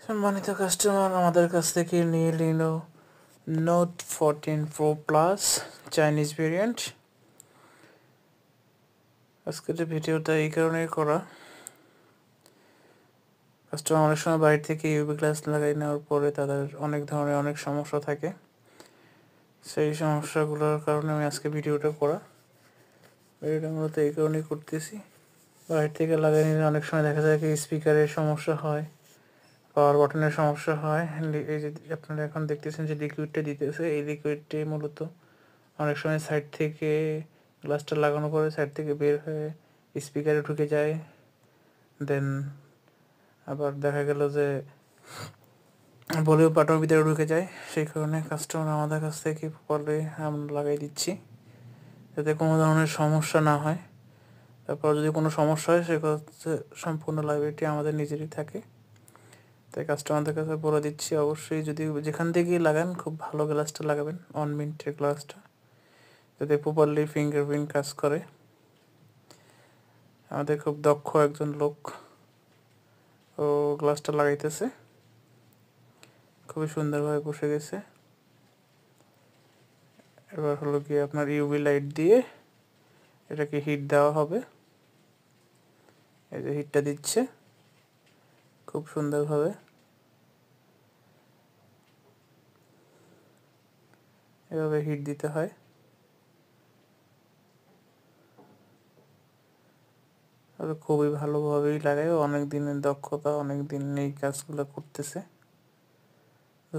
সম্মানিত কাস্টমার, আমাদের কাছ থেকে নিয়ে নিল note 14 pro plus Chinese variant. আজকের ভিডিওটা এই কারণেই করা, কাস্টমার অনেক সময় বাইরে থেকে ইউভি গ্লাস লাগাই নেওয়ার পরে তাদের অনেক ধরনের অনেক সমস্যা থাকে। সেই সমস্যাগুলোর কারণে আমি আজকে ভিডিওটা মূলত এই কারণেই করতেছি। বাইরে থেকে লাগাই নিলে অনেক সময় দেখা যায় কি স্পিকারের সমস্যা হয়, পাওয়ার বাটনের সমস্যা হয়। এই যে আপনারা এখন দেখতেছেন যে লিকুইডটা দিতেছে, এই লিকুইডটি মূলত অনেক সময় সাইড থেকে গ্লাসটা লাগানোর পরে সাইড থেকে বের হয়ে স্পিকারে ঢুকে যায়। দেন আবার দেখা গেল যে ভলিউম বাটনের ভিতরে ঢুকে যায়। সেই কারণে কাস্টমার আমাদের কাছ থেকে প্রপারলি আমরা লাগাই দিচ্ছি যাতে কোনো ধরনের সমস্যা না হয়। তারপর যদি কোনো সমস্যা হয় সেটা হচ্ছে সম্পূর্ণ লাইবিলিটি আমাদের নিজেরই থাকে। তাই কাস্টমারদের কাছে বলে দিচ্ছি, অবশ্যই যদি যেখান থেকেই লাগান খুব ভালো গ্লাসটা লাগাবেন, 1 মিনিটের গ্লাসটা, যাতে প্রপারলি ফিঙ্গারপ্রিন্ট কাজ করে। আমাদের খুব দক্ষ একজন লোক ও গ্লাসটা লাগাইতেছে, খুবই সুন্দরভাবে বসে গেছে। এবার হলো কি আপনার ইউভি লাইট দিয়ে এটাকে হিট দেওয়া হবে। এই যে হিটটা দিচ্ছে খুব সুন্দরভাবে, এভাবে হিট দিতে হয়। আর খুবই ভালোভাবেই লাগায়, অনেক দিনের দক্ষতা, অনেক দিন এই কাজগুলো করতেছে।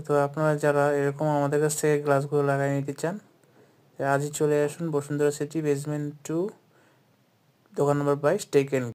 তো আপনারা যারা এরকম আমাদের কাছ থেকে গ্লাসগুলো লাগাই নিতে চান, আজই চলে আসুন বসুন্ধরা সিটি বেসমেন্ট 2 দোকান নম্বর 22 টেকেন।